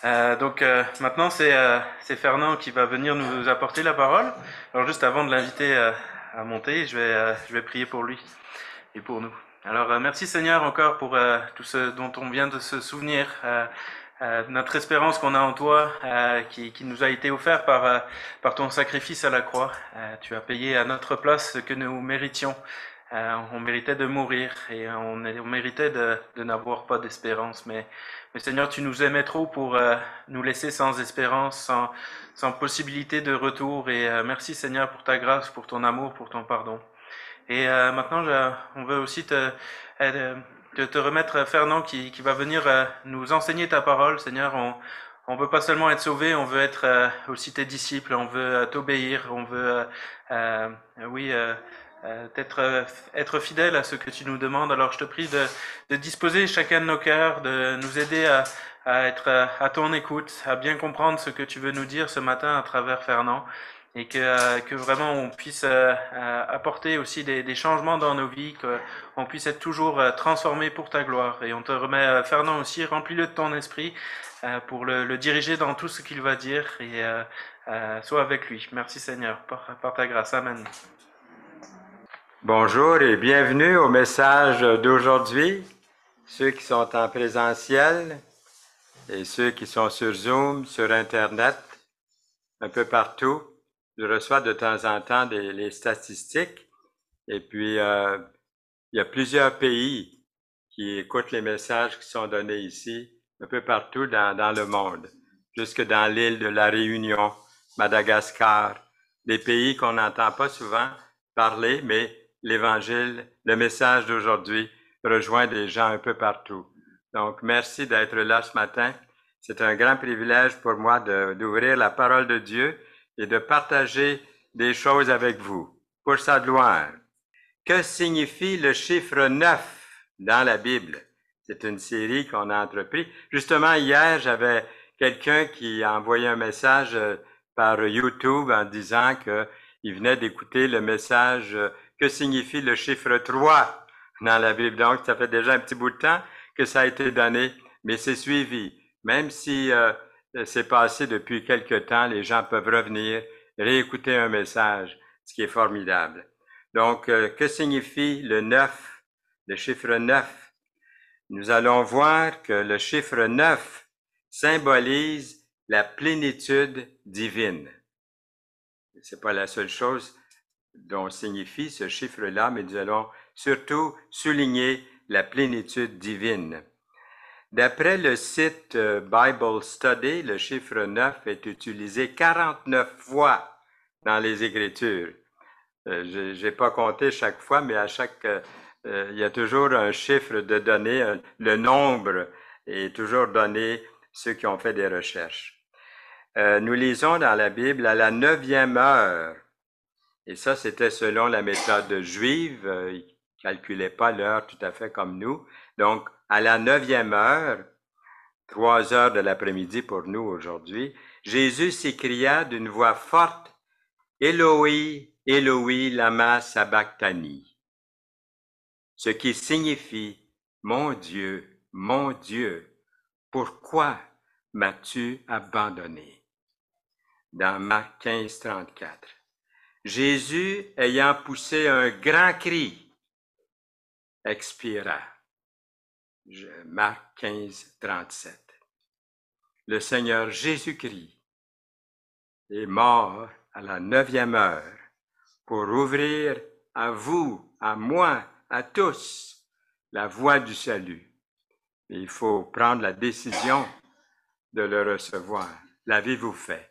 Maintenant, c'est Fernand qui va venir nous apporter la parole. Alors juste avant de l'inviter à monter, je vais prier pour lui et pour nous. Alors merci Seigneur encore pour tout ce dont on vient de se souvenir, notre espérance qu'on a en toi, qui nous a été offert par ton sacrifice à la croix. Tu as payé à notre place ce que nous méritions. On méritait de mourir et on méritait de n'avoir pas d'espérance, mais Seigneur, tu nous aimais trop pour nous laisser sans espérance, sans possibilité de retour. Et merci Seigneur pour ta grâce, pour ton amour, pour ton pardon. Et maintenant, on veut aussi te remettre Fernand qui va venir nous enseigner ta parole, Seigneur. On veut pas seulement être sauvé, on veut être aussi tes disciples, on veut t'obéir, on veut, euh, oui, être fidèle à ce que tu nous demandes. Alors je te prie de disposer chacun de nos cœurs, de nous aider à être à ton écoute, à bien comprendre ce que tu veux nous dire ce matin à travers Fernand et que vraiment on puisse apporter aussi des changements dans nos vies, qu'on puisse être toujours transformé pour ta gloire. Et on te remet Fernand aussi, remplis-le de ton esprit pour le diriger dans tout ce qu'il va dire et sois avec lui. Merci Seigneur, par ta grâce. Amen. Bonjour et bienvenue au message d'aujourd'hui, ceux qui sont en présentiel et ceux qui sont sur Zoom, sur Internet, un peu partout. Je reçois de temps en temps les statistiques et puis il y a plusieurs pays qui écoutent les messages qui sont donnés ici, un peu partout dans le monde, jusque dans l'île de la Réunion, Madagascar, des pays qu'on n'entend pas souvent parler, mais l'Évangile, le message d'aujourd'hui rejoint des gens un peu partout. Donc, merci d'être là ce matin. C'est un grand privilège pour moi d'ouvrir la parole de Dieu et de partager des choses avec vous pour sa gloire. Que signifie le chiffre 9 dans la Bible? C'est une série qu'on a entrepris. Justement, hier, j'avais quelqu'un qui a envoyé un message par YouTube en disant qu'il venait d'écouter le message que signifie le chiffre 3 dans la Bible. Donc, ça fait déjà un petit bout de temps que ça a été donné, mais c'est suivi. Même si c'est passé depuis quelque temps, les gens peuvent revenir, réécouter un message, ce qui est formidable. Donc, que signifie le 9, le chiffre 9? Nous allons voir que le chiffre 9 symbolise la plénitude divine. C'est pas la seule chose dont signifie ce chiffre-là, mais nous allons surtout souligner la plénitude divine. D'après le site Bible Study, le chiffre 9 est utilisé 49 fois dans les Écritures. Je n'ai pas compté chaque fois, mais il y a toujours un chiffre de donné, le nombre est toujours donné ceux qui ont fait des recherches. Nous lisons dans la Bible à la 9e heure, et ça c'était selon la méthode juive, ils ne calculaient pas l'heure tout à fait comme nous. Donc, à la 9e heure, 3 heures de l'après-midi pour nous aujourd'hui, Jésus s'écria d'une voix forte, « Eloi, Eloi, lama sabachthani », ce qui signifie « mon Dieu, pourquoi m'as-tu abandonné ?» Dans Marc 15, 34. Jésus, ayant poussé un grand cri, expira. Marc 15, 37. Le Seigneur Jésus-Christ est mort à la 9e heure pour ouvrir à vous, à moi, à tous, la voie du salut. Et il faut prendre la décision de le recevoir. L'avez-vous fait?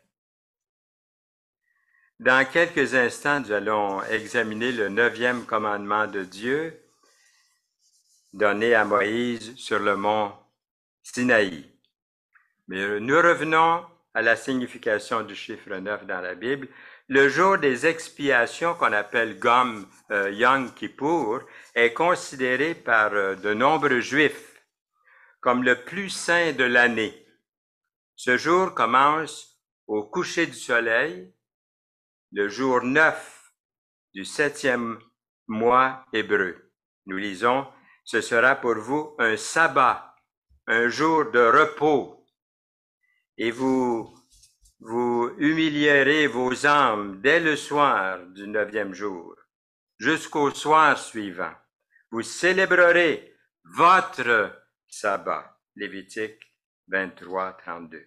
Dans quelques instants, nous allons examiner le 9e commandement de Dieu donné à Moïse sur le mont Sinaï. Mais nous revenons à la signification du chiffre 9 dans la Bible. Le jour des expiations qu'on appelle Yom Kippour est considéré par de nombreux Juifs comme le plus saint de l'année. Ce jour commence au coucher du soleil, le jour 9 du 7e mois hébreu. Nous lisons, ce sera pour vous un sabbat, un jour de repos. et vous humilierez vos âmes dès le soir du 9e jour, jusqu'au soir suivant. Vous célébrerez votre sabbat. Lévitique 23, 32.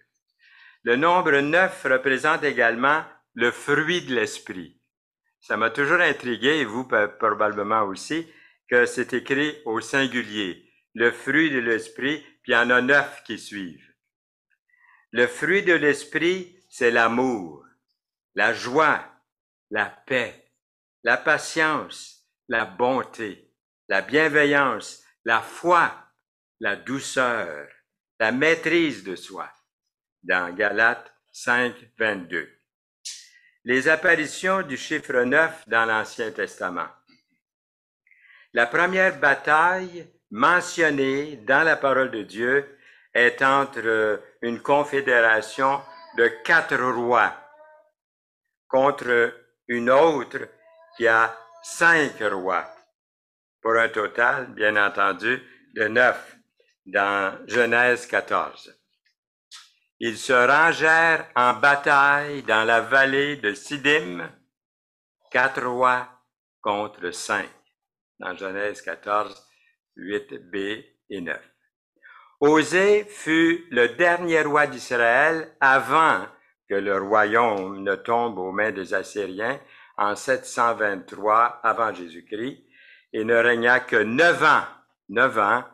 Le nombre 9 représente également le fruit de l'esprit. Ça m'a toujours intrigué, et vous probablement aussi, que c'est écrit au singulier. Le fruit de l'esprit, puis il y en a 9 qui suivent. Le fruit de l'esprit, c'est l'amour, la joie, la paix, la patience, la bonté, la bienveillance, la foi, la douceur, la maîtrise de soi. Dans Galates 5, 22. Les apparitions du chiffre 9 dans l'Ancien Testament. La première bataille mentionnée dans la parole de Dieu est entre une confédération de 4 rois contre une autre qui a 5 rois, pour un total, bien entendu, de 9 dans Genèse 14. Ils se rangèrent en bataille dans la vallée de Siddim, 4 rois contre 5, dans Genèse 14, 8b et 9. Osée fut le dernier roi d'Israël avant que le royaume ne tombe aux mains des Assyriens en 723 avant Jésus-Christ et ne régna que 9 ans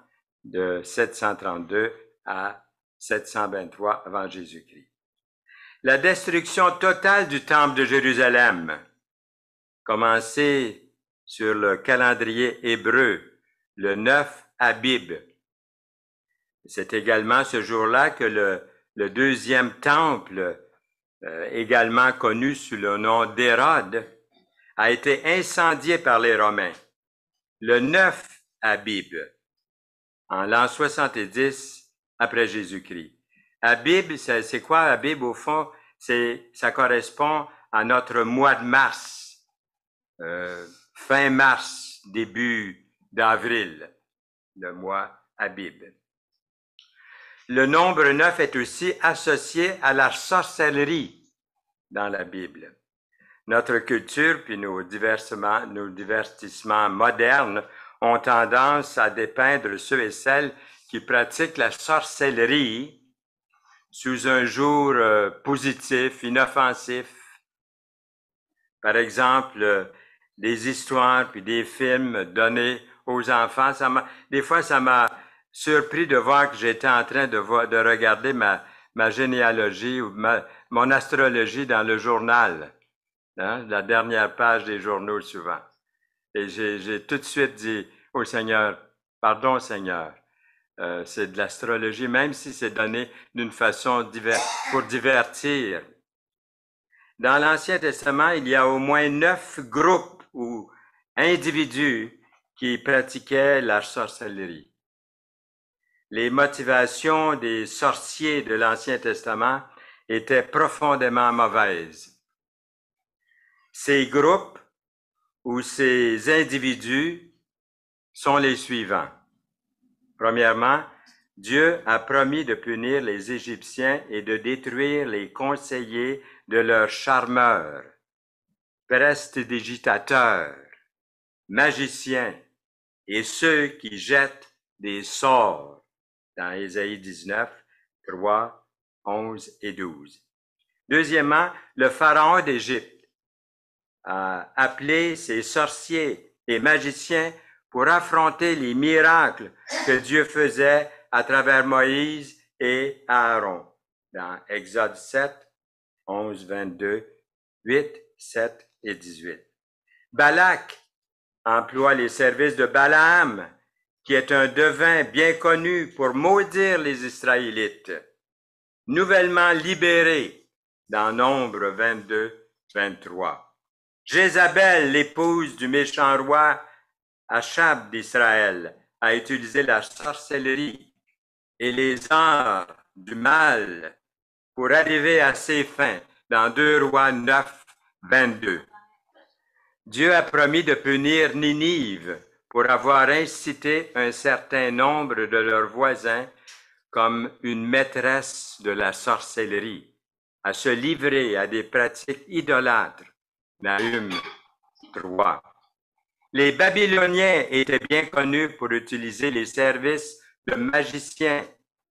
de 732 à 723 avant Jésus-Christ. La destruction totale du temple de Jérusalem, commencée sur le calendrier hébreu, le 9 Abib. C'est également ce jour-là que le deuxième temple, également connu sous le nom d'Hérode, a été incendié par les Romains. Le 9 Abib, en l'an 70 après Jésus-Christ. Abib, c'est quoi Abib au fond? Ça correspond à notre mois de mars, fin mars, début d'avril, le mois Abib. Le nombre 9 est aussi associé à la sorcellerie dans la Bible. Notre culture puis nos divertissements modernes ont tendance à dépeindre ceux et celles qui pratiquent la sorcellerie sous un jour positif, inoffensif. Par exemple, des histoires puis des films donnés aux enfants. Des fois, ça m'a surpris de voir que j'étais en train de regarder ma généalogie ou mon astrologie dans le journal, hein, la dernière page des journaux souvent. Et j'ai tout de suite dit au Seigneur, pardon Seigneur, c'est de l'astrologie, même si c'est donné d'une façon pour divertir. Dans l'Ancien Testament, il y a au moins 9 groupes ou individus qui pratiquaient la sorcellerie. Les motivations des sorciers de l'Ancien Testament étaient profondément mauvaises. Ces groupes ou ces individus sont les suivants. Premièrement, Dieu a promis de punir les Égyptiens et de détruire les conseillers de leurs charmeurs, prestidigitateurs, magiciens et ceux qui jettent des sorts, dans Ésaïe 19, 3, 11 et 12. Deuxièmement, le pharaon d'Égypte a appelé ses sorciers et magiciens pour affronter les miracles que Dieu faisait à travers Moïse et Aaron, dans Exode 7, 11, 22, 8, 7 et 18. Balak emploie les services de Balaam, qui est un devin bien connu pour maudire les Israélites, nouvellement libérés dans Nombre 22, 23. Jézabel, l'épouse du méchant roi Achab d'Israël, a utilisé la sorcellerie et les arts du mal pour arriver à ses fins dans 2 Rois 9, 22. Dieu a promis de punir Ninive pour avoir incité un certain nombre de leurs voisins comme une maîtresse de la sorcellerie, à se livrer à des pratiques idolâtres. Nahum 3. Les Babyloniens étaient bien connus pour utiliser les services de magiciens,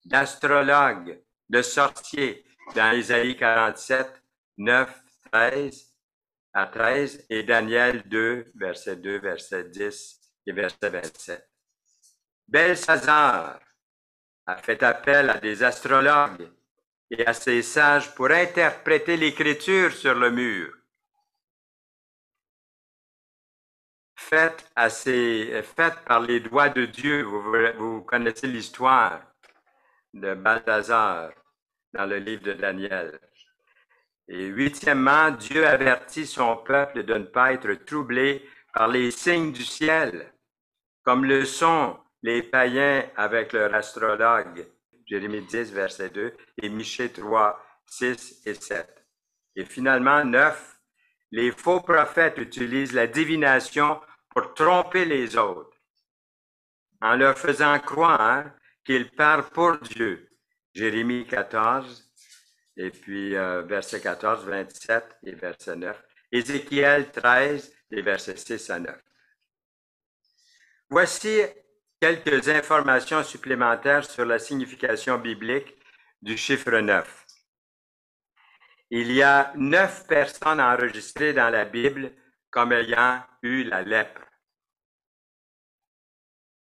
d'astrologues, de sorciers dans Isaïe 47, 9, 13 à 13 et Daniel 2, verset 2, verset 10 et verset 27. Belshazzar a fait appel à des astrologues et à ses sages pour interpréter l'écriture sur le mur. Faite par les doigts de Dieu, vous connaissez l'histoire de Balthazar dans le livre de Daniel. Et huitièmement, Dieu avertit son peuple de ne pas être troublé par les signes du ciel, comme le sont les païens avec leur astrologue, Jérémie 10, verset 2, et Michée 3, 6 et 7. Et finalement, 9, les faux prophètes utilisent la divination pour tromper les autres, en leur faisant croire qu'ils parlent pour Dieu. Jérémie 14, et puis verset 14, 27 et verset 9. Ézéchiel 13, et versets 6 à 9. Voici quelques informations supplémentaires sur la signification biblique du chiffre 9. Il y a 9 personnes enregistrées dans la Bible comme ayant eu la lèpre.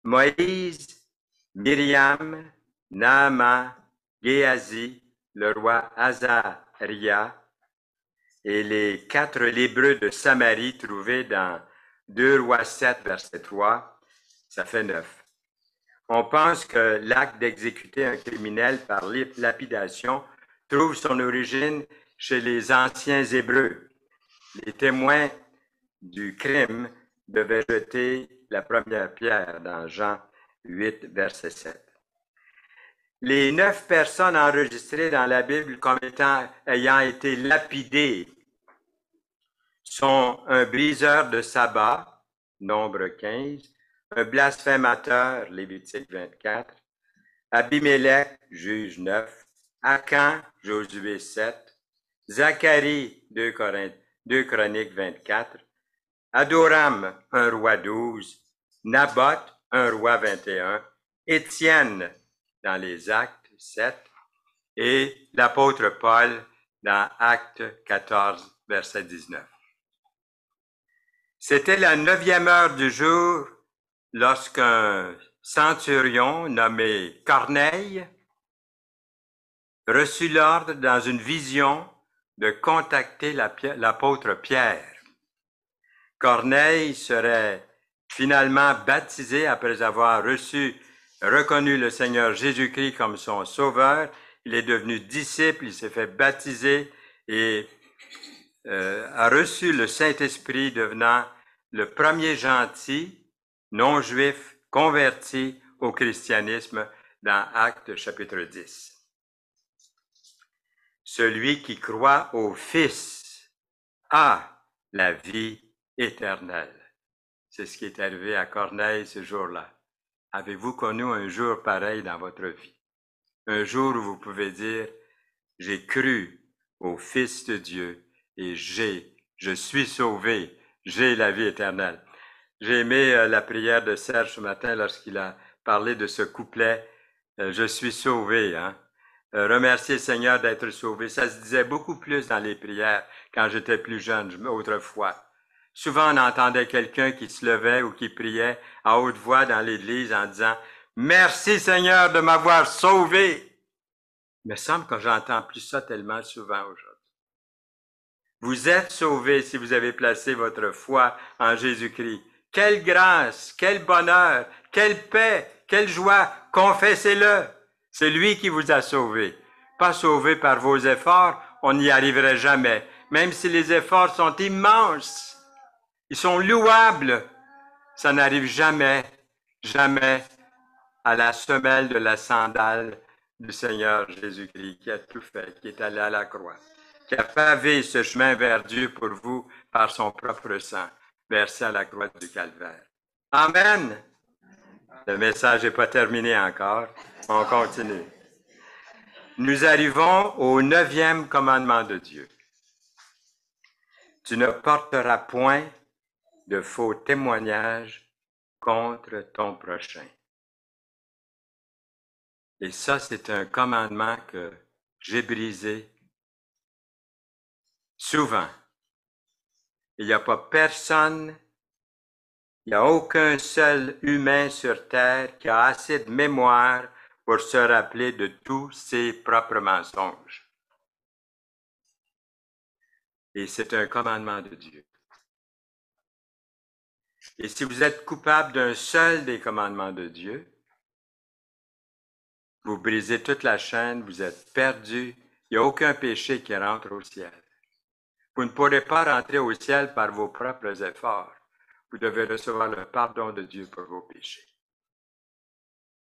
Moïse, Myriam, Naaman, Géasi, le roi Azaria et les 4 lépreux de Samarie trouvés dans 2 Rois 7, verset 3, ça fait 9. On pense que l'acte d'exécuter un criminel par lapidation trouve son origine chez les anciens Hébreux. Les témoins du crime devaient jeter la première pierre dans Jean 8, verset 7. Les 9 personnes enregistrées dans la Bible comme ayant été lapidées sont un briseur de sabbat, Nombre 15, un blasphémateur, Lévitique 24, Abimelech, Juge 9, Akan, Josué 7, Zacharie, 2 Chroniques 24, Adoram, 1 Roi 12, Naboth, 1 Roi 21, Étienne, dans les Actes 7, et l'apôtre Paul, dans Actes 14, verset 19. C'était la 9e heure du jour lorsqu'un centurion nommé Corneille reçut l'ordre dans une vision de contacter l'apôtre Pierre. Corneille serait finalement baptisé après avoir reconnu le Seigneur Jésus-Christ comme son sauveur. Il est devenu disciple, il s'est fait baptiser et a reçu le Saint-Esprit, devenant le premier gentil non-juif converti au christianisme dans Actes chapitre 10. Celui qui croit au Fils a la vie éternelle. C'est ce qui est arrivé à Corneille ce jour-là. Avez-vous connu un jour pareil dans votre vie? Un jour où vous pouvez dire, j'ai cru au Fils de Dieu et je suis sauvé, j'ai la vie éternelle. J'ai aimé la prière de Serge ce matin lorsqu'il a parlé de ce couplet, je suis sauvé, hein? Remercier le Seigneur d'être sauvé. Ça se disait beaucoup plus dans les prières quand j'étais plus jeune, autrefois. Souvent, on entendait quelqu'un qui se levait ou qui priait à haute voix dans l'église en disant « Merci Seigneur de m'avoir sauvé ». Il me semble que j'entends plus ça tellement souvent aujourd'hui. Vous êtes sauvés si vous avez placé votre foi en Jésus-Christ. Quelle grâce, quel bonheur, quelle paix, quelle joie, confessez-le. C'est lui qui vous a sauvé. Pas sauvé par vos efforts, on n'y arriverait jamais. Même si les efforts sont immenses, ils sont louables, ça n'arrive jamais, jamais à la semelle de la sandale du Seigneur Jésus-Christ qui a tout fait, qui est allé à la croix, qui a pavé ce chemin vers Dieu pour vous par son propre sang, versé à la croix du Calvaire. Amen! Le message n'est pas terminé encore. On continue. nous arrivons au 9e commandement de Dieu. Tu ne porteras point de faux témoignages contre ton prochain. Et ça, c'est un commandement que j'ai brisé souvent. Il n'y a pas personne, il n'y a aucun seul humain sur terre qui a assez de mémoire pour se rappeler de tous ses propres mensonges. Et c'est un commandement de Dieu. Et si vous êtes coupable d'un seul des commandements de Dieu, vous brisez toute la chaîne, vous êtes perdu, il n'y a aucun péché qui rentre au ciel. Vous ne pourrez pas rentrer au ciel par vos propres efforts. Vous devez recevoir le pardon de Dieu pour vos péchés.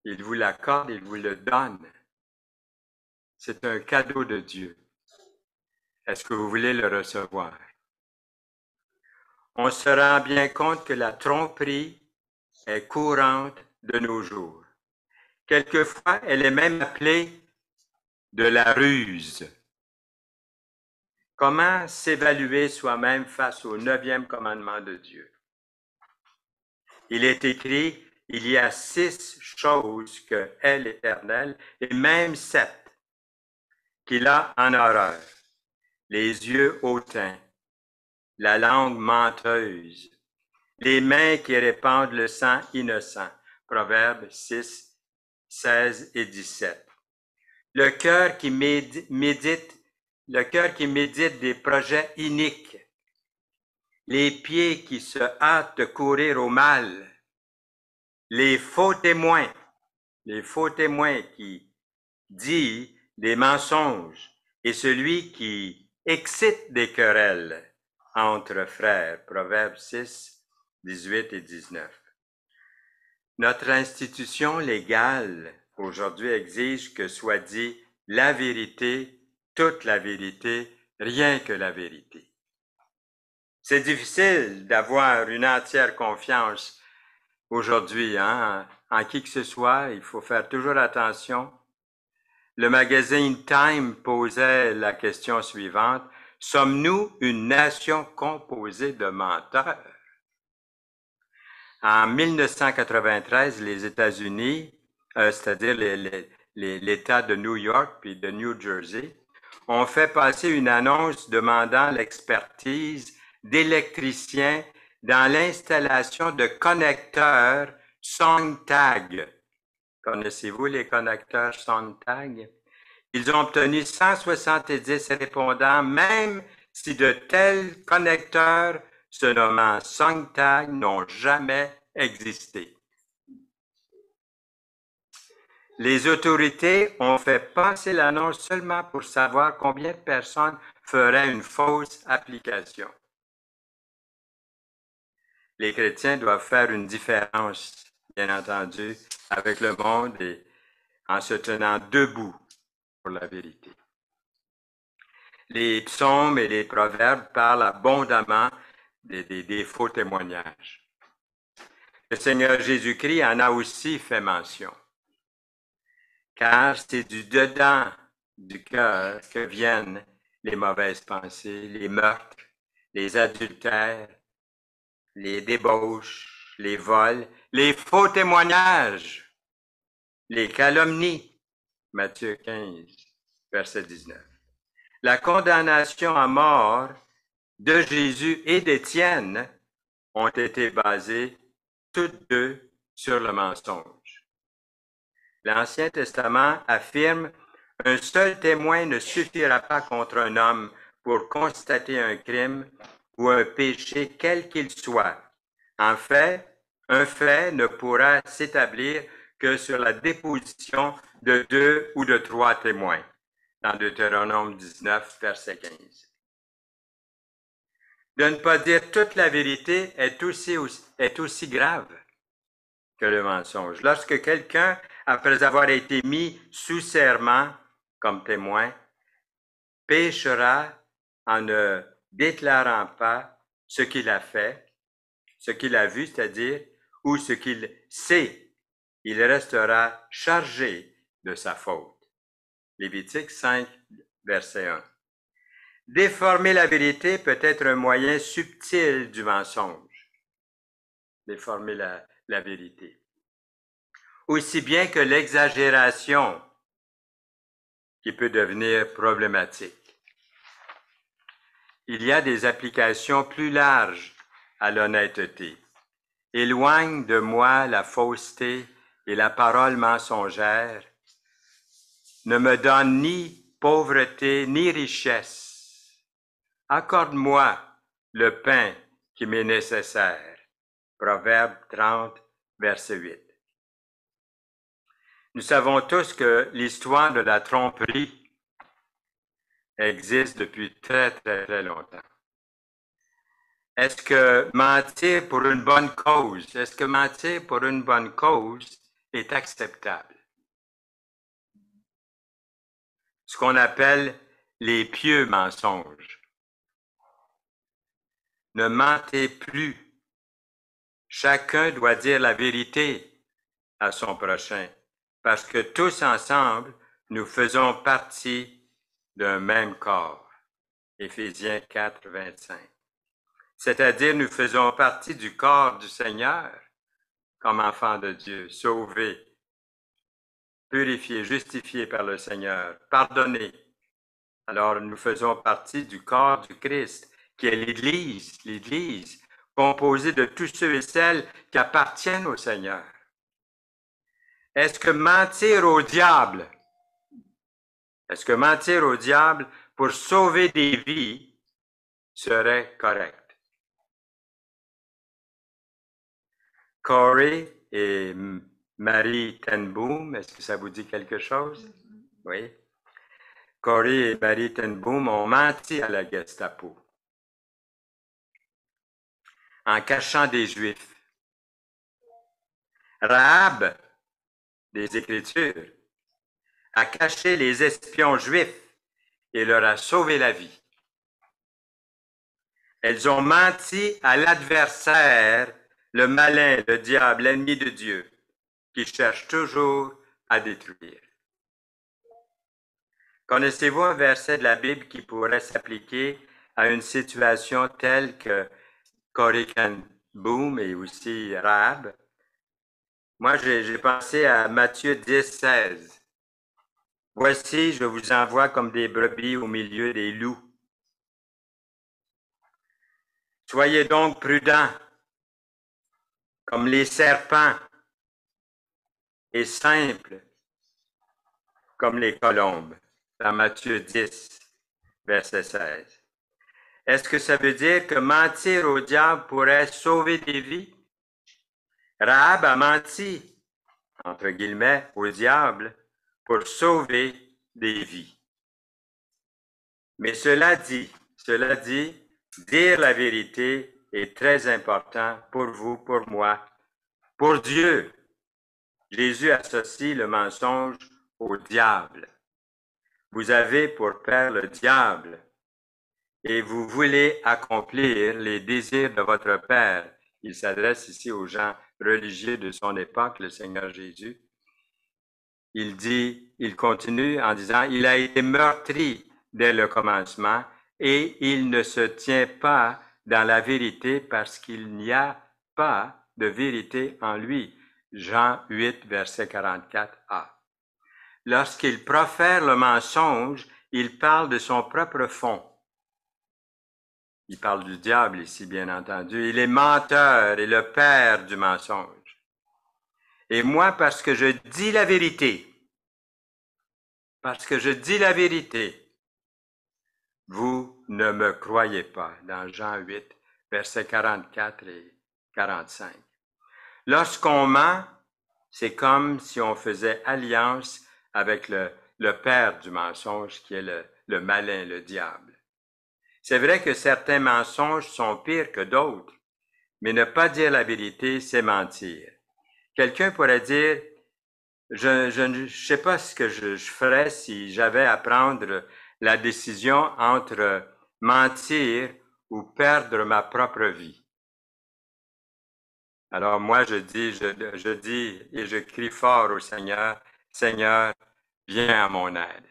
Il vous l'accorde, il vous le donne. C'est un cadeau de Dieu. Est-ce que vous voulez le recevoir? On se rend bien compte que la tromperie est courante de nos jours. Quelquefois, elle est même appelée de la ruse. Comment s'évaluer soi-même face au 9e commandement de Dieu? Il est écrit, il y a 6 choses que est l'Éternel, et même 7, qu'il a en horreur. Les yeux hautains, la langue menteuse, les mains qui répandent le sang innocent. Proverbes 6, 16 et 17. Le cœur qui médite des projets iniques, les pieds qui se hâtent de courir au mal, les faux témoins qui disent des mensonges, et celui qui excite des querelles entre frères. Proverbes 6, 18 et 19. Notre institution légale aujourd'hui exige que soit dit la vérité, toute la vérité, rien que la vérité. C'est difficile d'avoir une entière confiance aujourd'hui, en qui que ce soit. Il faut faire toujours attention. Le magazine Time posait la question suivante: sommes-nous une nation composée de menteurs? En 1993, les États-Unis, c'est-à-dire l'État de New York puis de New Jersey, ont fait passer une annonce demandant l'expertise d'électriciens dans l'installation de connecteurs Sontag. Connaissez-vous les connecteurs Sontag? Ils ont obtenu 170 répondants, même si de tels connecteurs se nommant Sontag n'ont jamais existé. Les autorités ont fait passer l'annonce seulement pour savoir combien de personnes feraient une fausse application. Les chrétiens doivent faire une différence, bien entendu, avec le monde et en se tenant debout pour la vérité. Les psaumes et les proverbes parlent abondamment des faux témoignages. Le Seigneur Jésus-Christ en a aussi fait mention, car c'est du dedans du cœur que viennent les mauvaises pensées, les meurtres, les adultères, les débauches, les vols, les faux témoignages, les calomnies. Matthieu 15, verset 19. La condamnation à mort de Jésus et d'Étienne ont été basées toutes deux sur le mensonge. L'Ancien Testament affirme: un seul témoin ne suffira pas contre un homme pour constater un crime ou un péché quel qu'il soit. En fait, un fait ne pourra s'établir que sur la déposition de 2 ou de 3 témoins, dans Deutéronome 19, verset 15. De ne pas dire toute la vérité est aussi grave que le mensonge. Lorsque quelqu'un, après avoir été mis sous serment comme témoin, péchera en ne déclarant pas ce qu'il a fait, ce qu'il a vu, c'est-à-dire, ou ce qu'il sait, il restera chargé de sa faute. Lévitique 5, verset 1. Déformer la vérité peut être un moyen subtil du mensonge. Déformer la vérité. Aussi bien que l'exagération qui peut devenir problématique. Il y a des applications plus larges à l'honnêteté. Éloigne de moi la fausseté et la parole mensongère. Ne me donne ni pauvreté ni richesse. Accorde-moi le pain qui m'est nécessaire. Proverbe 30, verset 8. Nous savons tous que l'histoire de la tromperie existe depuis très, très, très longtemps. Est-ce que mentir pour une bonne cause, est acceptable? Ce qu'on appelle les pieux mensonges. Ne mentez plus. Chacun doit dire la vérité à son prochain, parce que tous ensemble, nous faisons partie d'un même corps. Éphésiens 4, 25. C'est-à-dire, nous faisons partie du corps du Seigneur comme enfants de Dieu, sauvés, purifiés, justifiés par le Seigneur, pardonnés. Alors, nous faisons partie du corps du Christ, qui est l'Église, composée de tous ceux et celles qui appartiennent au Seigneur. Est-ce que mentir au diable pour sauver des vies serait correct? Corey et Marie ten Boom, est-ce que ça vous dit quelque chose? Oui. Corey et Marie ten Boom ont menti à la Gestapo en cachant des Juifs. Rahab, des Écritures, a caché les espions juifs et leur a sauvé la vie. Elles ont menti à l'adversaire, le malin, le diable, l'ennemi de Dieu, qui cherche toujours à détruire. Connaissez-vous un verset de la Bible qui pourrait s'appliquer à une situation telle que Corey ten Boom et aussi Rahab? Moi, j'ai pensé à Matthieu 10, 16. Voici, je vous envoie comme des brebis au milieu des loups. Soyez donc prudents, comme les serpents, et simples, comme les colombes. Dans Matthieu 10, verset 16. Est-ce que ça veut dire que mentir au diable pourrait sauver des vies? Rahab a menti, entre guillemets, au diable pour sauver des vies. Mais cela dit, dire la vérité est très important pour vous, pour moi, pour Dieu. Jésus associe le mensonge au diable. Vous avez pour père le diable et vous voulez accomplir les désirs de votre père. Il s'adresse ici aux gens religieux de son époque, le Seigneur Jésus. Il continue en disant, il a été meurtri dès le commencement et il ne se tient pas dans la vérité parce qu'il n'y a pas de vérité en lui. Jean 8, verset 44a. Lorsqu'il profère le mensonge, il parle de son propre fond. Il parle du diable ici, bien entendu. Il est menteur et le père du mensonge. Et moi, parce que je dis la vérité, vous ne me croyez pas, dans Jean 8, versets 44 et 45. Lorsqu'on ment, c'est comme si on faisait alliance avec le père du mensonge, qui est le malin, le diable. C'est vrai que certains mensonges sont pires que d'autres, mais ne pas dire la vérité, c'est mentir. Quelqu'un pourrait dire, je ne sais pas ce que je ferais si j'avais à prendre la décision entre mentir ou perdre ma propre vie. Alors moi, je dis et je crie fort au Seigneur, Seigneur, viens à mon aide.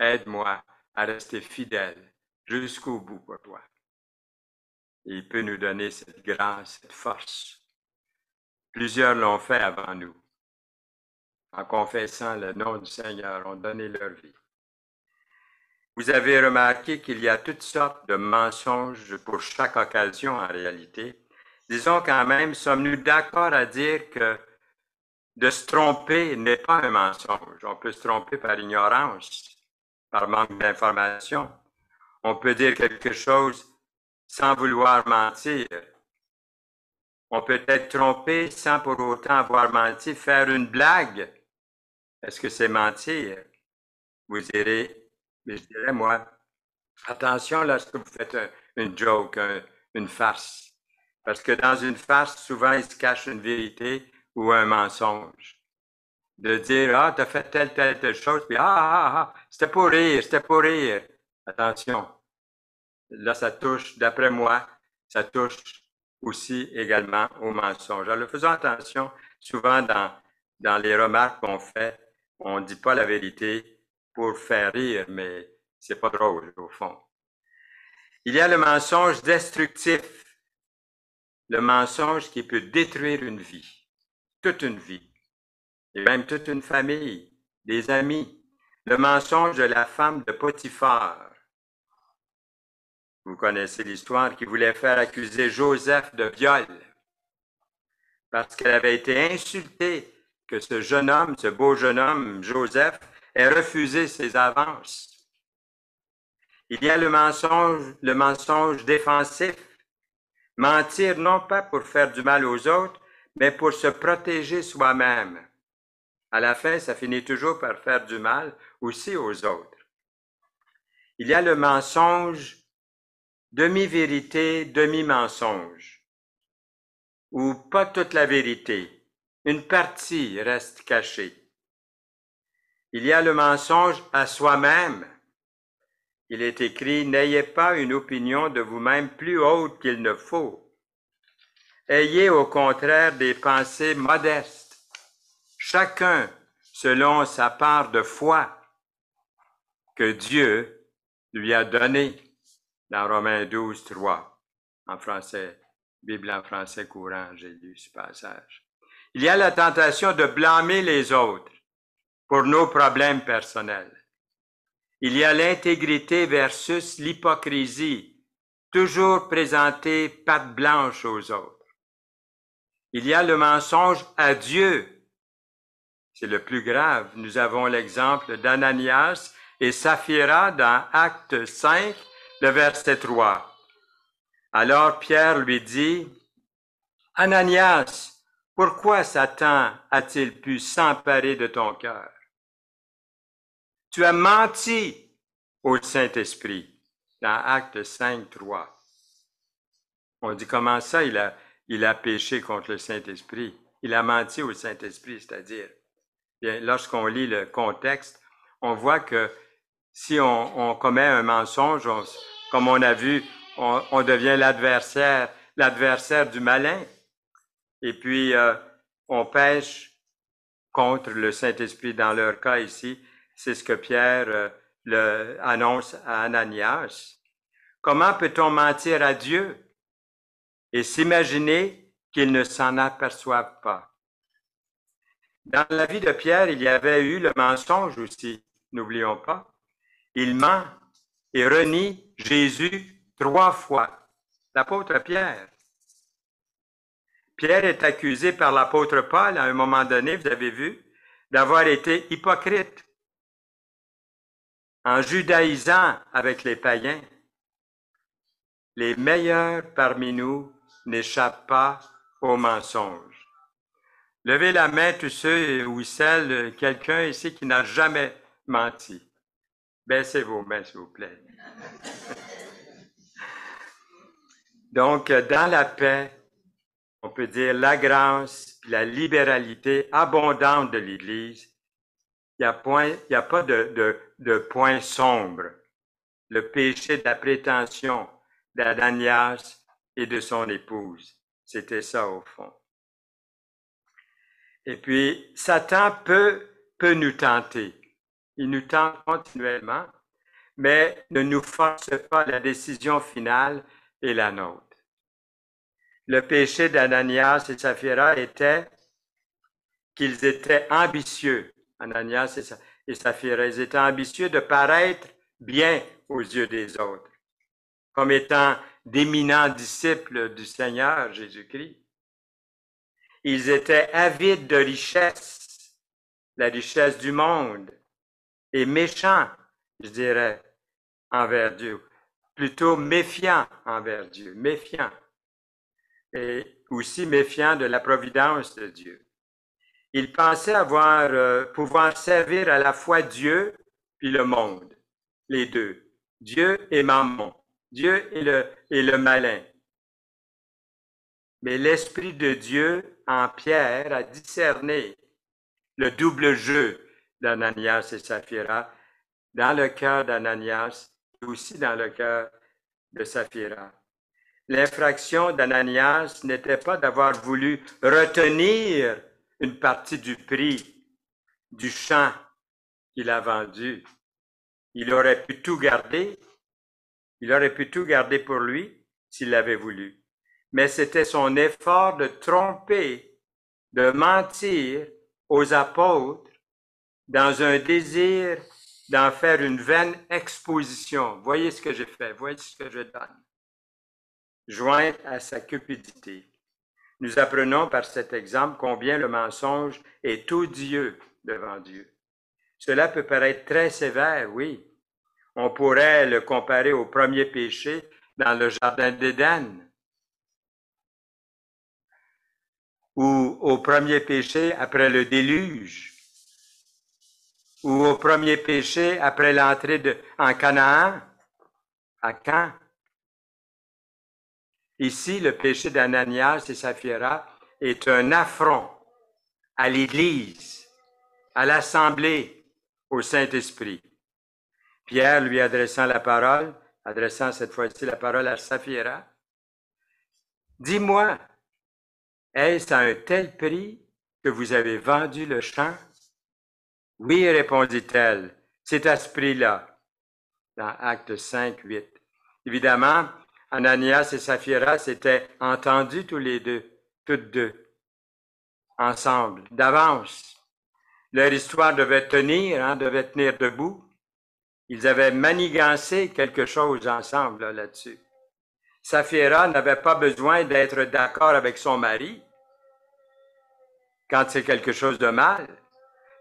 Aide-moi à rester fidèle jusqu'au bout pour toi. Et il peut nous donner cette grâce, cette force. Plusieurs l'ont fait avant nous. En confessant le nom du Seigneur, ont donné leur vie. Vous avez remarqué qu'il y a toutes sortes de mensonges pour chaque occasion en réalité. Disons quand même, sommes-nous d'accord à dire que de se tromper n'est pas un mensonge. On peut se tromper par ignorance, par manque d'information. On peut dire quelque chose sans vouloir mentir. On peut être trompé sans pour autant avoir menti, faire une blague. Est-ce que c'est mentir? Vous direz, mais je dirais moi, attention lorsque vous faites une joke, une farce. Parce que dans une farce, souvent, il se cache une vérité ou un mensonge. De dire, ah, tu as fait telle chose, puis c'était pour rire, c'était pour rire. Attention. Là, ça touche, d'après moi, ça touche aussi également au mensonge. Alors, faisons attention, souvent dans les remarques qu'on fait, on ne dit pas la vérité pour faire rire, mais c'est pas drôle au fond. Il y a le mensonge destructif, le mensonge qui peut détruire une vie, toute une vie, et même toute une famille, des amis. Le mensonge de la femme de Potiphar. Vous connaissez l'histoire qui voulait faire accuser Joseph de viol parce qu'elle avait été insultée que ce jeune homme, ce beau jeune homme, Joseph, ait refusé ses avances. Il y a le mensonge défensif. Mentir non pas pour faire du mal aux autres, mais pour se protéger soi-même. À la fin, ça finit toujours par faire du mal aussi aux autres. Il y a le mensonge demi-vérité, demi-mensonge, ou pas toute la vérité, une partie reste cachée. Il y a le mensonge à soi-même. Il est écrit, n'ayez pas une opinion de vous-même plus haute qu'il ne faut. Ayez au contraire des pensées modestes, chacun selon sa part de foi que Dieu lui a donnée. Dans Romains 12, 3, en français, Bible en français courant, j'ai lu ce passage. Il y a la tentation de blâmer les autres pour nos problèmes personnels. Il y a l'intégrité versus l'hypocrisie, toujours présenter patte blanche aux autres. Il y a le mensonge à Dieu. C'est le plus grave. Nous avons l'exemple d'Ananias et Saphira dans Acte 5, le verset 3. Alors Pierre lui dit, « Ananias, pourquoi Satan a-t-il pu s'emparer de ton cœur? Tu as menti au Saint-Esprit. » Dans Acte 5, 3. On dit, comment ça, il a péché contre le Saint-Esprit? Il a menti au Saint-Esprit, c'est-à-dire, bien, lorsqu'on lit le contexte, on voit que si on commet un mensonge, comme on a vu, on devient l'adversaire du malin. Et puis, on pêche contre le Saint-Esprit. Dans leur cas ici, c'est ce que Pierre annonce à Ananias. Comment peut-on mentir à Dieu et s'imaginer qu'il ne s'en aperçoive pas? Dans la vie de Pierre, il y avait eu le mensonge aussi, n'oublions pas. Il ment et renie Jésus 3 fois. L'apôtre Pierre. Pierre est accusé par l'apôtre Paul à un moment donné, vous avez vu, d'avoir été hypocrite en judaïsant avec les païens. Les meilleurs parmi nous n'échappent pas aux mensonges. Levez la main tous ceux ou celles, quelqu'un ici qui n'a jamais menti. Baissez vos mains, s'il vous plaît. Donc, dans la paix, on peut dire la grâce, la libéralité abondante de l'Église, il n'y a pas de point sombre. Le péché de la prétention d'Ananias et de son épouse, c'était ça au fond. Et puis, Satan peut nous tenter. Il nous tente continuellement, mais ne nous force pas, la décision finale est la nôtre. Le péché d'Ananias et Saphira était qu'ils étaient ambitieux, Ananias et Saphira, ils étaient ambitieux de paraître bien aux yeux des autres, comme étant d'éminents disciples du Seigneur Jésus-Christ. Ils étaient avides de richesse, la richesse du monde, et méchants, je dirais, envers Dieu, plutôt méfiants envers Dieu, méfiants, et aussi méfiants de la providence de Dieu. Ils pensaient pouvoir servir à la fois Dieu puis le monde, les deux, Dieu et Mammon, Dieu et le malin. Mais l'Esprit de Dieu en Pierre a discerné le double jeu d'Ananias et Saphira dans le cœur d'Ananias et aussi dans le cœur de Saphira. L'infraction d'Ananias n'était pas d'avoir voulu retenir une partie du prix du champ qu'il a vendu. Il aurait pu tout garder pour lui s'il l'avait voulu. Mais c'était son effort de tromper, de mentir aux apôtres dans un désir d'en faire une vaine exposition. Voyez ce que j'ai fait, voyez ce que je donne. Jointe à sa cupidité. Nous apprenons par cet exemple combien le mensonge est odieux devant Dieu. Cela peut paraître très sévère, oui. On pourrait le comparer au premier péché dans le jardin d'Éden, ou au premier péché après le déluge, ou au premier péché après l'entrée en Canaan, à Can. Ici, le péché d'Ananias et Saphira est un affront à l'Église, à l'Assemblée, au Saint-Esprit. Pierre lui adressant la parole, adressant cette fois-ci la parole à Saphira, « Dis-moi, est-ce à un tel prix que vous avez vendu le champ? » « Oui, répondit-elle, c'est à ce prix-là. » Dans Actes 5, 8. Évidemment, Ananias et Saphira s'étaient entendus toutes deux, ensemble, d'avance. Leur histoire devait tenir debout. Ils avaient manigancé quelque chose ensemble là-dessus. Saphira n'avait pas besoin d'être d'accord avec son mari quand c'est quelque chose de mal,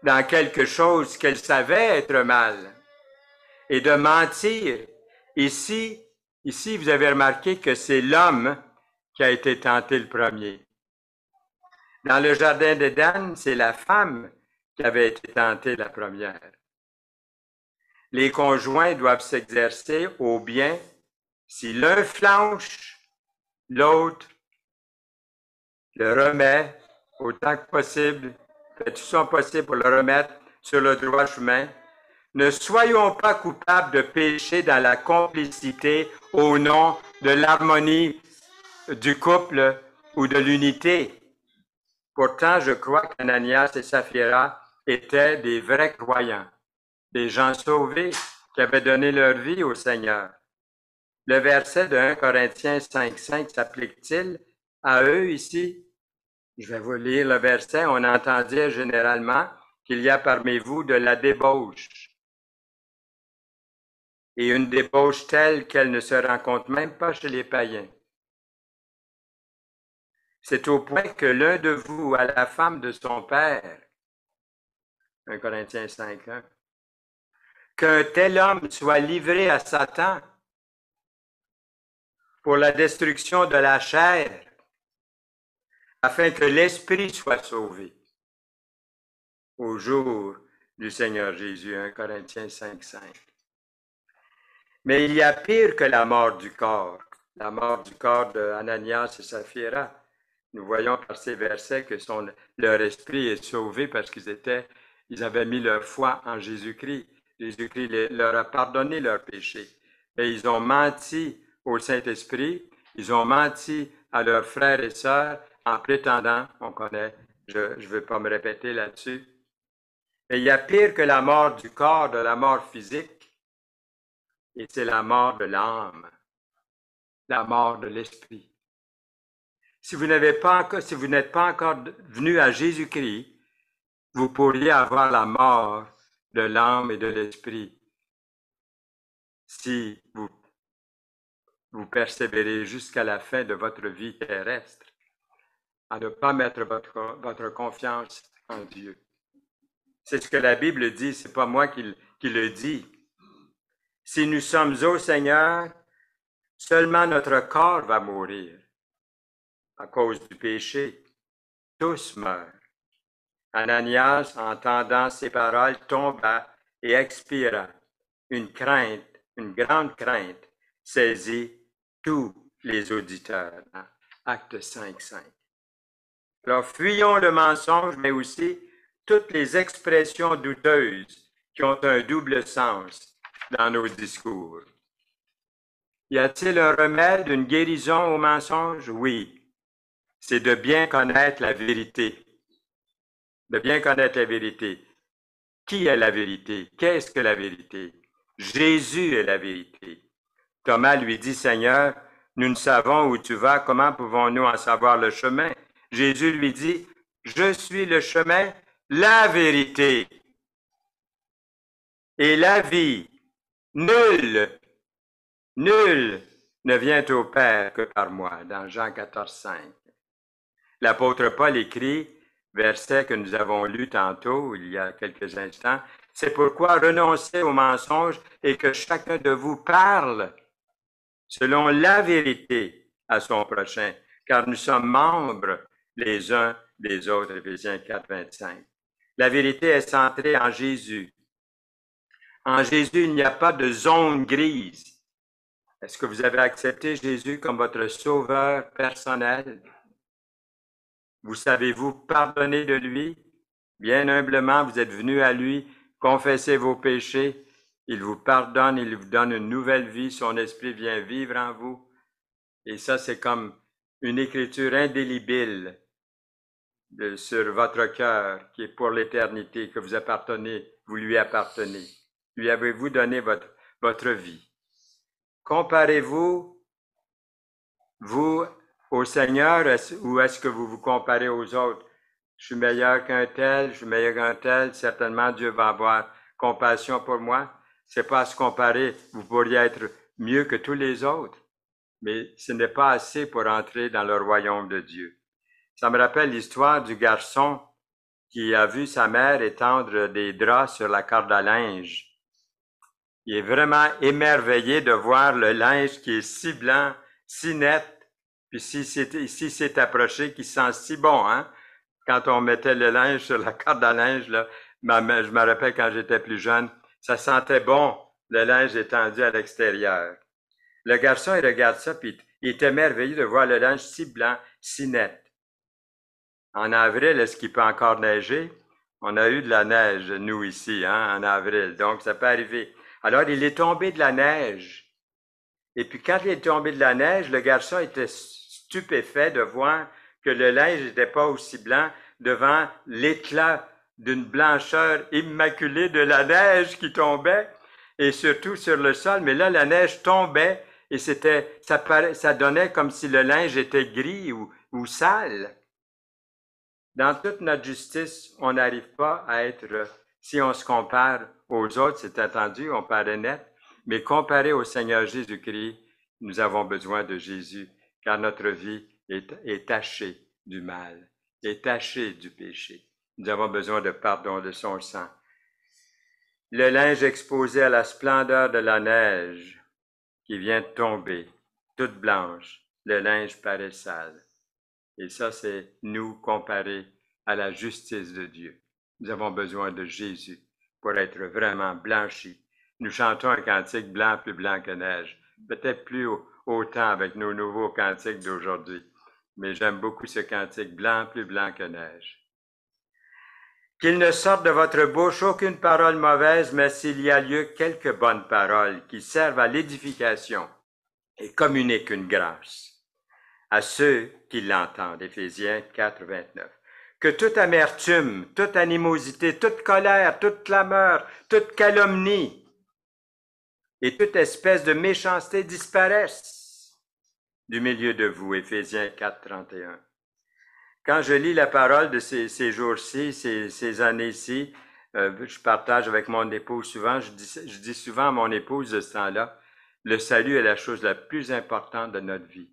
dans quelque chose qu'elle savait être mal, et de mentir. Ici, vous avez remarqué que c'est l'homme qui a été tenté le premier. Dans le jardin d'Éden, c'est la femme qui avait été tentée la première. Les conjoints doivent s'exercer au bien. Si l'un flanche, l'autre le remet autant que possible, fait tout son possible pour le remettre sur le droit chemin. Ne soyons pas coupables de pécher dans la complicité au nom de l'harmonie du couple ou de l'unité. Pourtant, je crois qu'Ananias et Saphira étaient des vrais croyants, des gens sauvés qui avaient donné leur vie au Seigneur. Le verset de 1 Corinthiens 5,5 s'applique-t-il à eux ici? Je vais vous lire le verset. On entend dire généralement qu'il y a parmi vous de la débauche. Et une débauche telle qu'elle ne se rencontre même pas chez les païens. C'est au point que l'un de vous a la femme de son père. 1 Corinthiens 5, 1. Qu'un tel homme soit livré à Satan pour la destruction de la chair, afin que l'esprit soit sauvé au jour du Seigneur Jésus. 1 Corinthiens 5, 5. Mais il y a pire que la mort du corps de Ananias et Saphira. Nous voyons par ces versets que leur esprit est sauvé parce ils avaient mis leur foi en Jésus-Christ. Jésus-Christ leur a pardonné leurs péchés. Et ils ont menti au Saint-Esprit, ils ont menti à leurs frères et sœurs en prétendant, on connaît, je ne veux pas me répéter là-dessus, Mais il y a pire que la mort du corps, de la mort physique, et c'est la mort de l'âme, la mort de l'esprit. Si vous n'êtes pas encore venu à Jésus-Christ, vous pourriez avoir la mort de l'âme et de l'esprit si vous persévérez jusqu'à la fin de votre vie terrestre, à ne pas mettre votre confiance en Dieu. C'est ce que la Bible dit, c'est pas moi qui le dis. Si nous sommes au Seigneur, seulement notre corps va mourir à cause du péché. Tous meurent. Ananias, entendant ces paroles, tomba et expira. Une grande crainte, saisit tous les auditeurs. Acte 5:5. Alors, fuyons le mensonge, mais aussi toutes les expressions douteuses qui ont un double sens dans nos discours. Y a-t-il un remède, une guérison au mensonge? Oui. C'est de bien connaître la vérité. De bien connaître la vérité. Qui est la vérité? Qu'est-ce que la vérité? Jésus est la vérité. Thomas lui dit, Seigneur, nous ne savons où tu vas, comment pouvons-nous en savoir le chemin? Jésus lui dit, je suis le chemin, la vérité et la vie. Nul ne vient au Père que par moi, dans Jean 14:5. L'apôtre Paul écrit, verset que nous avons lu tantôt, il y a quelques instants, c'est pourquoi renoncez au mensonge et que chacun de vous parle selon la vérité à son prochain, car nous sommes membres les uns des autres, Éphésiens 4:25. La vérité est centrée en Jésus. En Jésus, il n'y a pas de zone grise. Est-ce que vous avez accepté Jésus comme votre sauveur personnel? Vous savez-vous pardonner de lui? Bien humblement, vous êtes venu à lui, confessez vos péchés, il vous pardonne, il vous donne une nouvelle vie, son esprit vient vivre en vous. Et ça, c'est comme une écriture indélébile sur votre cœur, qui est pour l'éternité, que vous appartenez, vous lui appartenez. Lui avez-vous donné votre vie? Comparez-vous, vous, au Seigneur, ou est-ce que vous vous comparez aux autres? Je suis meilleur qu'un tel, je suis meilleur qu'un tel, certainement Dieu va avoir compassion pour moi. C'est pas à se comparer, vous pourriez être mieux que tous les autres, mais ce n'est pas assez pour entrer dans le royaume de Dieu. Ça me rappelle l'histoire du garçon qui a vu sa mère étendre des draps sur la corde à linge. Il est vraiment émerveillé de voir le linge qui est si blanc, si net, puis si c'est approché, qui sent si bon, hein? Quand on mettait le linge sur la corde à linge, là, je me rappelle quand j'étais plus jeune, ça sentait bon, le linge étendu à l'extérieur. Le garçon, il regarde ça, puis il est émerveillé de voir le linge si blanc, si net. En avril, est-ce qu'il peut encore neiger? On a eu de la neige, nous, ici, hein, en avril, donc ça peut arriver. Alors, il est tombé de la neige. Et puis, quand il est tombé de la neige, le garçon était stupéfait de voir que le linge n'était pas aussi blanc devant l'éclat d'une blancheur immaculée de la neige qui tombait, et surtout sur le sol. Mais là, la neige tombait, et ça donnait comme si le linge était gris ou sale. Dans toute notre justice, on n'arrive pas à être, si on se compare aux autres, c'est attendu, on paraît net, mais comparé au Seigneur Jésus-Christ, nous avons besoin de Jésus, car notre vie est tachée du mal, est tachée du péché. Nous avons besoin de pardon de son sang. Le linge exposé à la splendeur de la neige qui vient de tomber, toute blanche, le linge paraît sale. Et ça, c'est nous comparé à la justice de Dieu. Nous avons besoin de Jésus pour être vraiment blanchis. Nous chantons un cantique blanc, plus blanc que neige. Peut-être plus autant avec nos nouveaux cantiques d'aujourd'hui. Mais j'aime beaucoup ce cantique blanc, plus blanc que neige. Qu'il ne sorte de votre bouche aucune parole mauvaise, mais s'il y a lieu, quelques bonnes paroles qui servent à l'édification et communiquent une grâce à ceux qui l'entendent. Éphésiens 4:29. que toute amertume, toute animosité, toute colère, toute clameur, toute calomnie et toute espèce de méchanceté disparaissent du milieu de vous. Éphésiens 4, 31. Quand je lis la parole de ces jours-ci, ces années-ci, je partage avec mon épouse souvent, je dis souvent à mon épouse de ce temps-là, le salut est la chose la plus importante de notre vie.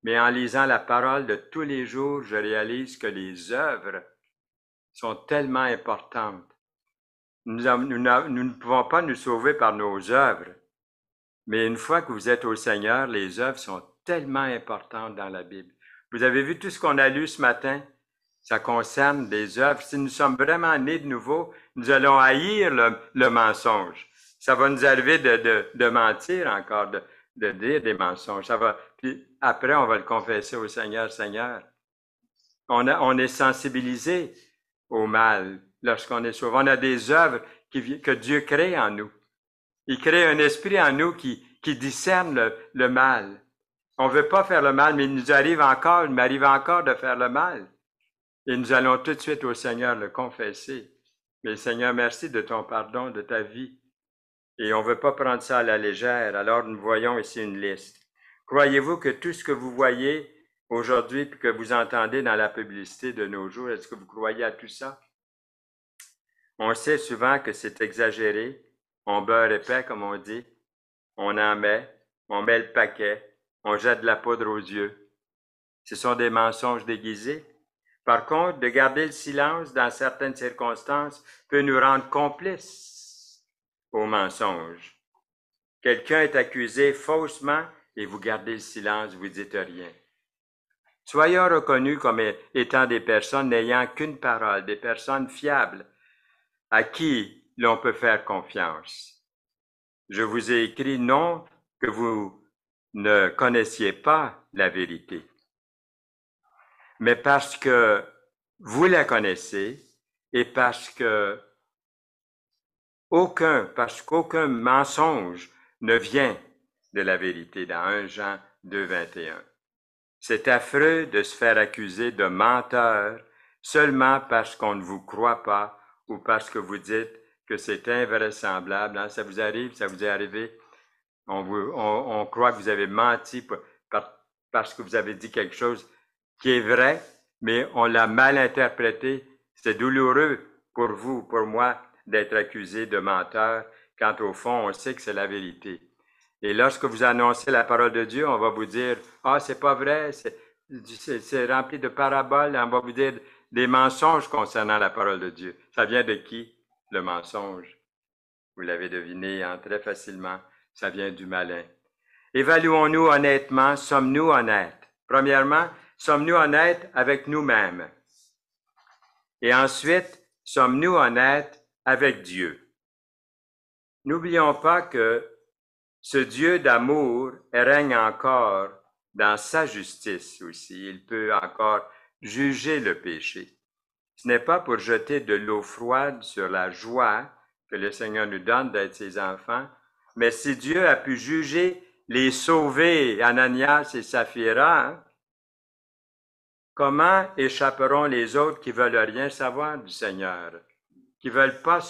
Mais en lisant la parole de tous les jours, je réalise que les œuvres sont tellement importantes. Nous ne pouvons pas nous sauver par nos œuvres, mais une fois que vous êtes au Seigneur, les œuvres sont tellement importantes dans la Bible. Vous avez vu tout ce qu'on a lu ce matin? Ça concerne des œuvres. Si nous sommes vraiment nés de nouveau, nous allons haïr le mensonge. Ça va nous arriver de mentir encore, de dire des mensonges. Puis après, on va le confesser au Seigneur, Seigneur. On est sensibilisé au mal lorsqu'on est sauvé. On a des œuvres que Dieu crée en nous. Il crée un esprit en nous qui discerne le mal. On ne veut pas faire le mal, mais il m'arrive encore de faire le mal. Et nous allons tout de suite au Seigneur le confesser. Mais Seigneur, merci de ton pardon, de ta vie. Et on ne veut pas prendre ça à la légère. Alors nous voyons ici une liste. Croyez-vous que tout ce que vous voyez aujourd'hui et que vous entendez dans la publicité de nos jours, est-ce que vous croyez à tout ça? On sait souvent que c'est exagéré. On beurre épais, comme on dit. On met le paquet, on jette de la poudre aux yeux. Ce sont des mensonges déguisés. Par contre, de garder le silence dans certaines circonstances peut nous rendre complices aux mensonges. Quelqu'un est accusé faussement et vous gardez le silence, vous ne dites rien. Soyons reconnus comme étant des personnes n'ayant qu'une parole, des personnes fiables à qui l'on peut faire confiance. Je vous ai écrit non que vous ne connaissiez pas la vérité, mais parce que vous la connaissez et parce qu'aucun mensonge ne vient de la vérité dans 1 Jean 2, 21. C'est affreux de se faire accuser de menteur seulement parce qu'on ne vous croit pas ou parce que vous dites que c'est invraisemblable. Hein? Ça vous arrive, ça vous est arrivé. On croit que vous avez menti parce que vous avez dit quelque chose qui est vrai, mais on l'a mal interprété. C'est douloureux pour vous, pour moi, d'être accusé de menteur, quand au fond, on sait que c'est la vérité. Et lorsque vous annoncez la parole de Dieu, on va vous dire « Ah, c'est pas vrai, c'est rempli de paraboles. » On va vous dire des mensonges concernant la parole de Dieu. Ça vient de qui, le mensonge? Vous l'avez deviné très facilement. Ça vient du malin. Évaluons-nous honnêtement. Sommes-nous honnêtes? Premièrement, sommes-nous honnêtes avec nous-mêmes? Et ensuite, sommes-nous honnêtes avec Dieu? N'oublions pas que ce Dieu d'amour règne encore dans sa justice aussi. Il peut encore juger le péché. Ce n'est pas pour jeter de l'eau froide sur la joie que le Seigneur nous donne d'être ses enfants, mais si Dieu a pu juger les sauvés, Ananias et Saphira, comment échapperont les autres qui veulent rien savoir du Seigneur, qui veulent pas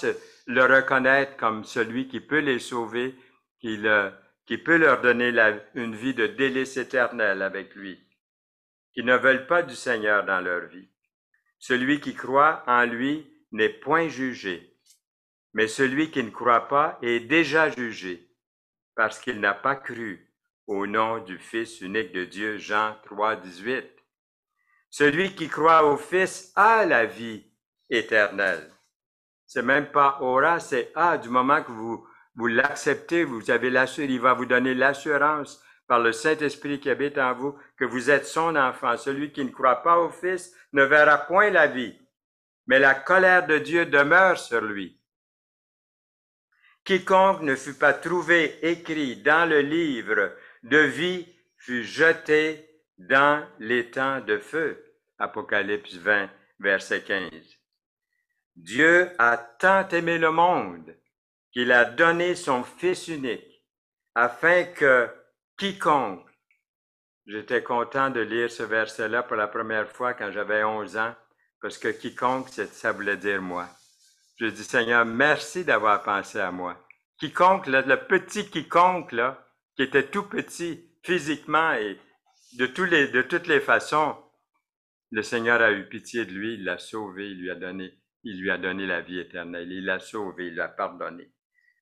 le reconnaître comme celui qui peut les sauver, qui peut leur donner une vie de délice éternel avec lui, qui ne veulent pas du Seigneur dans leur vie. Celui qui croit en lui n'est point jugé, mais celui qui ne croit pas est déjà jugé, parce qu'il n'a pas cru au nom du Fils unique de Dieu, Jean 3, 18. Celui qui croit au Fils a la vie éternelle. C'est même pas aura, c'est a. Du moment que vous l'acceptez, il va vous donner l'assurance par le Saint-Esprit qui habite en vous que vous êtes son enfant. Celui qui ne croit pas au Fils ne verra point la vie, mais la colère de Dieu demeure sur lui. Quiconque ne fut pas trouvé écrit dans le livre de vie fut jeté dans l'étang de feu. Apocalypse 20, verset 15. Dieu a tant aimé le monde qu'il a donné son Fils unique, afin que quiconque, j'étais content de lire ce verset-là pour la première fois quand j'avais 11 ans, parce que quiconque, ça voulait dire moi. Je dis, Seigneur, merci d'avoir pensé à moi. Quiconque, le petit quiconque, là, qui était tout petit physiquement et de toutes les façons, le Seigneur a eu pitié de lui, il l'a sauvé, il lui a donné la vie éternelle, il l'a sauvé, il l'a pardonné.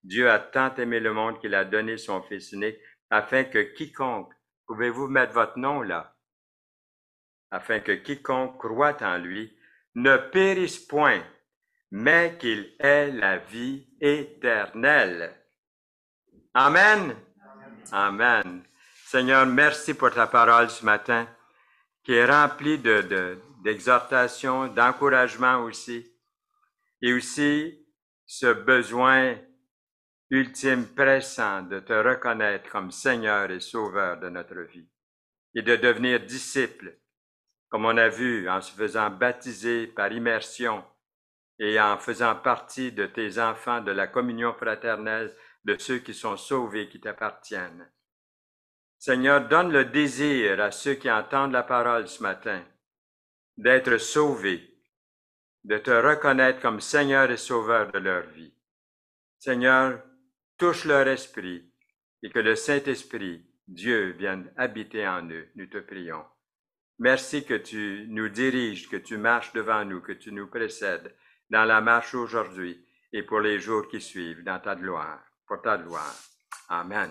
Dieu a tant aimé le monde qu'il a donné son Fils unique, afin que quiconque, pouvez-vous mettre votre nom là, afin que quiconque croit en lui ne périsse point, mais qu'il ait la vie éternelle. Amen. Amen. Seigneur, merci pour ta parole ce matin, qui est remplie d'exhortation, d'encouragement aussi, et aussi ce besoin ultime, pressant de te reconnaître comme Seigneur et Sauveur de notre vie, et de devenir disciple, comme on a vu, en se faisant baptiser par immersion, et en faisant partie de tes enfants, de la communion fraternelle, de ceux qui sont sauvés, qui t'appartiennent. Seigneur, donne le désir à ceux qui entendent la parole ce matin d'être sauvés, de te reconnaître comme Seigneur et Sauveur de leur vie. Seigneur, touche leur esprit et que le Saint-Esprit, Dieu, vienne habiter en eux. Nous te prions. Merci que tu nous diriges, que tu marches devant nous, que tu nous précèdes dans la marche aujourd'hui et pour les jours qui suivent dans ta gloire, pour ta gloire. Amen.